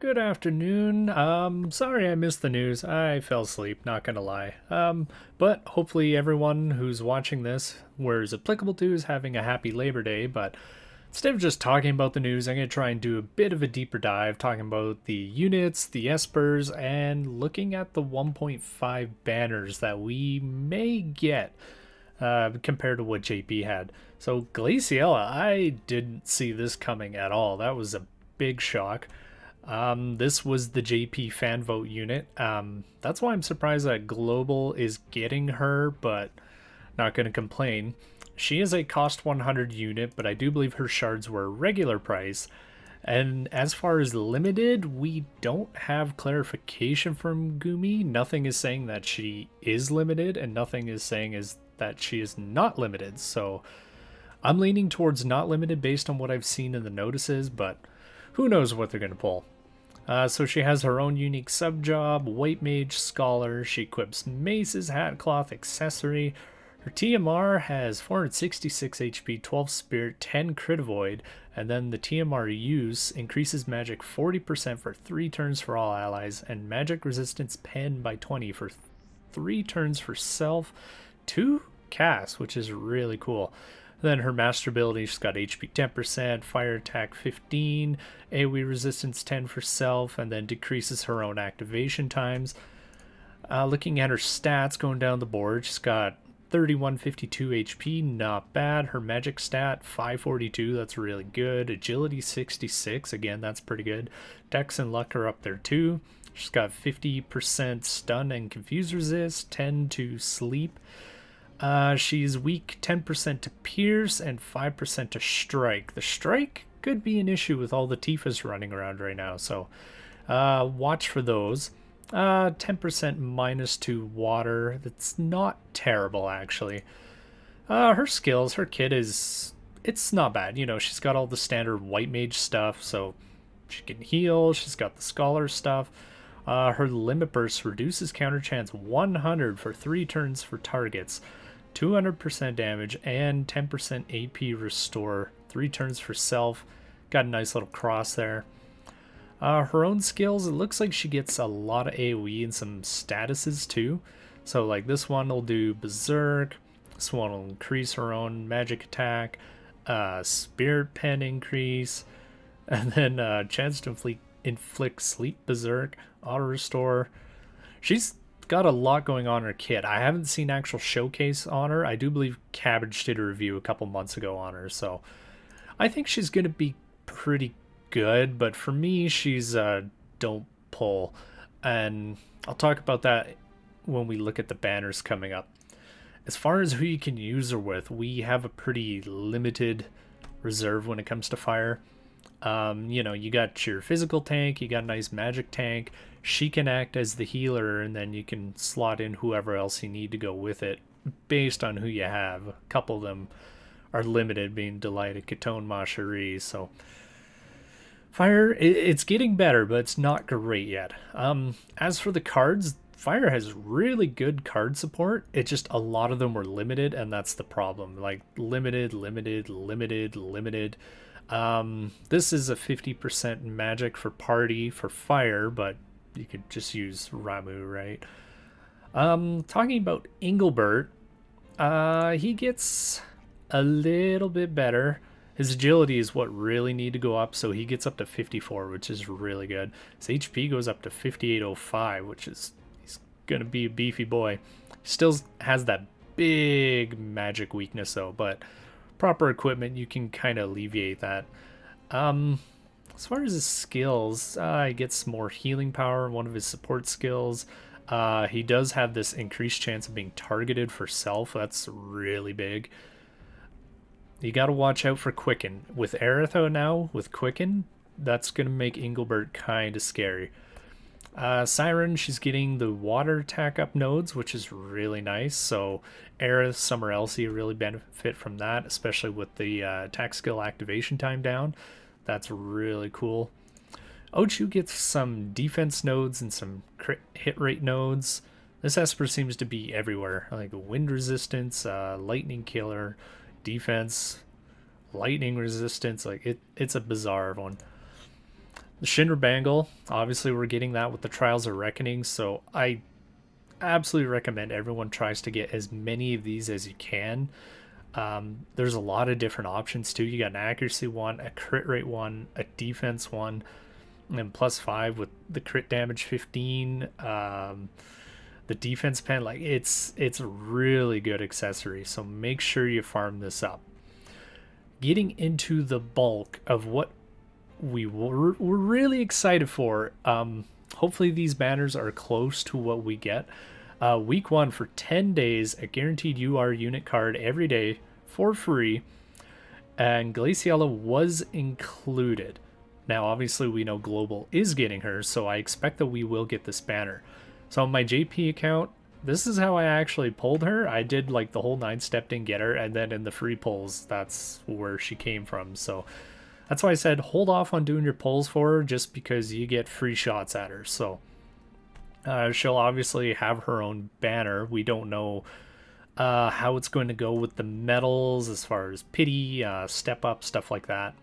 Good afternoon. Sorry I missed the news. I fell asleep, not gonna lie. But hopefully everyone who's watching this, where it's applicable to, is having a happy Labor Day. But instead of just talking about the news, I'm gonna try and do a bit of a deeper dive, talking about the units, the espers, and looking at the 1.5 banners that we may get compared to what JP had. So Glaciela, I didn't see this coming at all. That was a big shock. This was the JP fan vote unit. That's why I'm surprised that Global is getting her, but not going to complain. She is a cost 100 unit, but I do believe her shards were regular price. And as far as limited, we don't have clarification from Gumi. Nothing is saying that she is limited, and nothing is saying is that she is not limited. So I'm leaning towards not limited based on what I've seen in the notices, but who knows what they're going to pull. So she has her own unique sub-job, White Mage, Scholar. She equips Mace's Hat Cloth accessory. Her TMR has 466 HP, 12 Spirit, 10 Crit Avoid, and then the TMR use increases magic 40% for 3 turns for all allies, and magic resistance pen by 20 for 3 turns for self, 2 casts, which is really cool. Then her master ability, she's got HP 10%, fire attack 15, AoE resistance 10 for self, and then decreases her own activation times. Looking at her stats going down the board, she's got 3152 HP, not bad. Her magic stat 542, that's really good. Agility 66, again, that's pretty good. Dex and luck are up there too. She's got 50% stun and confuse resist, 10 to sleep. She's weak 10% to pierce and 5% to strike. The strike could be an issue with all the Tifas running around right now, so watch for those. 10% minus to water. That's not terrible, actually. Her skills, her kit is... It's not bad. You know, she's got all the standard White Mage stuff, so she can heal. She's got the Scholar stuff. Her Limit Burst reduces counter chance 100 for 3 turns for targets. 200% damage and 10% AP restore. 3 turns for self. Got a nice little cross there. Her own skills, it looks like she gets a lot of AoE and some statuses too. So like this one will do Berserk. This one will increase her own magic attack. Spirit pen increase. And then chance to inflict sleep Berserk. Auto restore. She's got a lot going on in her kit. I haven't seen actual showcase on her. I do believe Cabbage did a review a couple months ago on her, so I think she's going to be pretty good, but for me, she's don't pull, and I'll talk about that when we look at the banners coming up. As far as who you can use her with, we have a pretty limited reserve when it comes to fire. You know, you got your physical tank, you got a nice magic tank. She can act as the healer, and then you can slot in whoever else you need to go with it based on who you have. A couple of them are limited, being Delighted, Catone, Macherie, so Fire, it's getting better, but it's not great yet. As for the cards, Fire has really good card support. It's just a lot of them were limited, and that's the problem. Like limited, limited, limited, limited. This is a 50% magic for party for Fire, but you could just use Ramu, right? Talking about Engelbert, he gets a little bit better. His agility is what really need to go up, so he gets up to 54, which is really good. His HP goes up to 5805, which is, he's gonna be a beefy boy. He still has that big magic weakness though, but proper equipment, you can kind of alleviate that. As far as his skills, he gets more healing power, one of his support skills. He does have this increased chance of being targeted for self. That's really big. You got to watch out for Quicken. With Aerith now, with Quicken, that's going to make Engelbert kind of scary. Siren, she's getting the water attack up nodes, which is really nice. So Aerith, Summer Elsie really benefit from that, especially with the attack skill activation time down. That's really cool. Ochu gets some defense nodes and some crit hit rate nodes. This Esper seems to be everywhere, like wind resistance, lightning killer, defense, lightning resistance. Like it's a bizarre one. The Shinra Bangle, obviously we're getting that with the Trials of Reckoning, so I absolutely recommend everyone tries to get as many of these as you can. There's a lot of different options too. You got an accuracy one, a crit rate one, a defense one, and +5 with the crit damage 15. The defense pen, like it's a really good accessory. So make sure you farm this up. Getting into the bulk of what we're really excited for. Hopefully these banners are close to what we get. Week 1 for 10 days, a guaranteed UR unit card every day for free, and Glaciela was included. Now obviously we know Global is getting her, so I expect that we will get this banner. So on my JP account, this is how I actually pulled her. I did like the whole 9-step and get her, and then in the free pulls, that's where she came from. So that's why I said hold off on doing your pulls for her, just because you get free shots at her. So she'll obviously have her own banner. We don't know how it's going to go with the medals as far as pity, step up, stuff like that.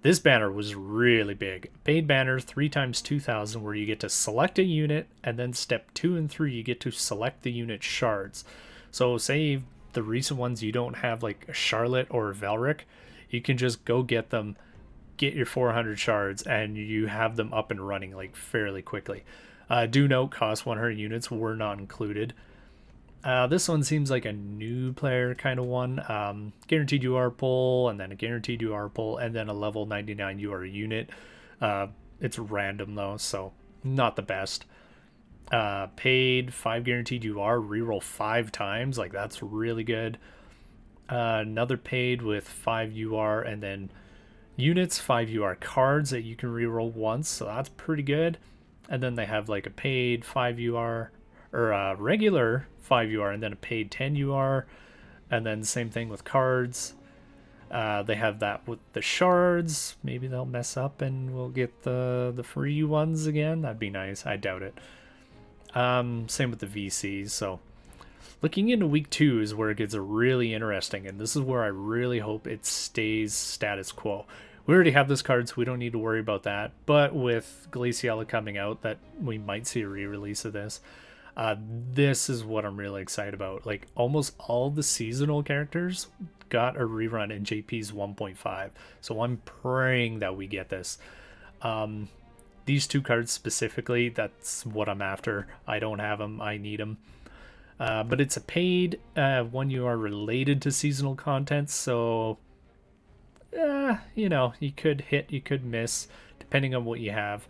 This banner was really big. Paid banner 3 times 2,000, where you get to select a unit, and then step 2 and 3 you get to select the unit shards. So say the recent ones you don't have, like a Charlotte or a Velric, you can just go get them, get your 400 shards, and you have them up and running like fairly quickly. Do note, cost 100 units were not included. This one seems like a new player kind of one. Guaranteed UR pull, and then a guaranteed UR pull, and then a level 99 UR unit. It's random though, so not the best. Paid 5 guaranteed UR, reroll 5 times, like that's really good. Another paid with 5 UR, and then units, 5 UR cards that you can reroll once, so that's pretty good. And then they have like a paid 5 UR, or a regular 5 UR, and then a paid 10 UR, and then same thing with cards. They have that with the shards. Maybe they'll mess up and we'll get the free ones again. That'd be nice. I doubt it. Same with the VCs. So looking into week 2 is where it gets really interesting, and this is where I really hope it stays status quo. We already have this card, so we don't need to worry about that. But with Glaciela coming out, that we might see a re-release of this. This is what I'm really excited about. Like almost all the seasonal characters got a rerun in JP's 1.5, so I'm praying that we get this. These 2 cards specifically, that's what I'm after. I don't have them, I need them. But it's a paid one. You are related to seasonal content, so you know, you could hit, you could miss, depending on what you have.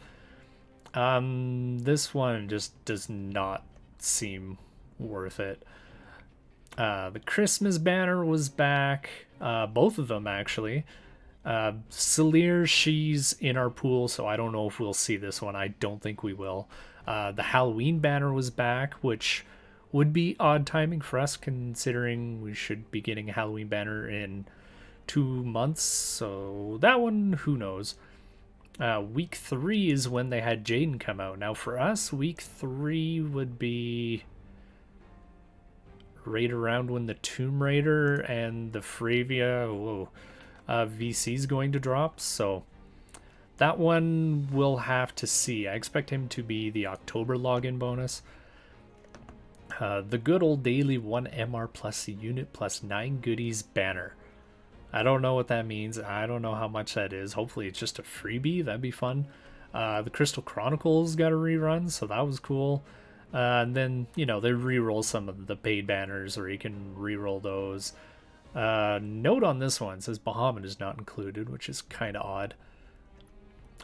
This one just does not seem worth it. The Christmas banner was back, both of them actually. Celir, she's in our pool, so I don't know if we'll see this one. I don't think we will. The Halloween banner was back, which would be odd timing for us, considering we should be getting a Halloween banner in 2 months, so that one, who knows. Week 3 is when they had Jaden come out. Now for us, week 3 would be right around when the Tomb Raider and the Fravia VC is going to drop, so that one we'll have to see. I expect him to be the October login bonus. The good old daily 1 MR plus unit plus 9 goodies banner. I don't know what that means. I don't know how much that is. Hopefully it's just a freebie. That'd be fun. The Crystal Chronicles got a rerun, so that was cool. And then, you know, they re-roll some of the paid banners, or you can re-roll those. Note on this one, it says Bahamut is not included, which is kind of odd.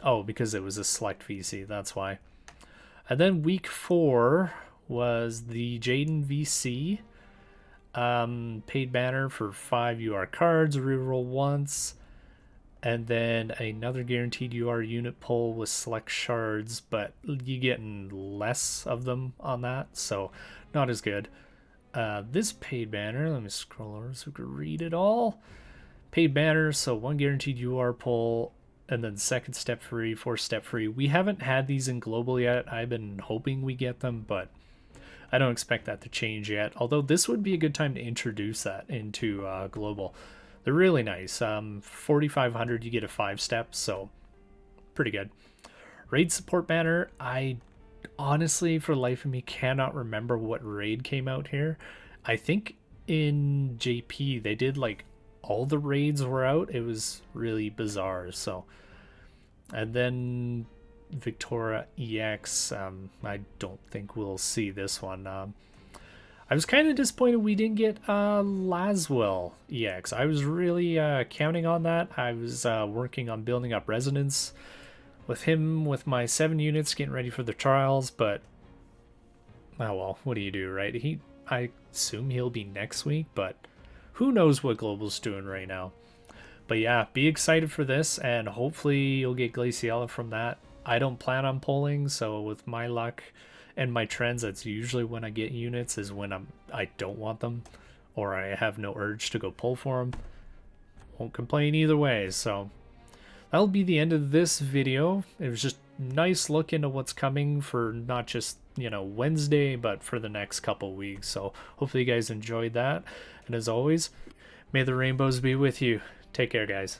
Oh, because it was a select VC, that's why. And then week 4 was the Jaden VC. Paid banner for 5 UR cards, reroll once, and then another guaranteed UR unit pull with select shards, but you getting less of them on that, so not as good. This paid banner, let me scroll over so we can read it all. Paid banner, so 1 guaranteed UR pull, and then 2nd step free, 4th step free. We haven't had these in global yet. I've been hoping we get them, but I don't expect that to change yet, although this would be a good time to introduce that into global. They're really nice. 4,500 you get a 5-step, so pretty good. Raid support banner, I honestly, for the life of me, cannot remember what raid came out here. I think in JP they did like all the raids were out. It was really bizarre. So, and then Victoria EX, I don't think we'll see this one. I was kind of disappointed we didn't get Lasswell EX. I was really counting on that. I was working on building up resonance with him with my 7 units, getting ready for the trials, but oh well, what do you do, right? I assume he'll be next week, but who knows what Global's doing right now. But yeah, be excited for this, and hopefully you'll get Glaciela from that. I don't plan on pulling, so with my luck and my trends, that's usually when I get units, is when I don't want them, or I have no urge to go pull for them. Won't complain either way, so that'll be the end of this video. It was just nice look into what's coming for not just, you know, Wednesday, but for the next couple weeks. So hopefully you guys enjoyed that. And as always, may the rainbows be with you. Take care, guys.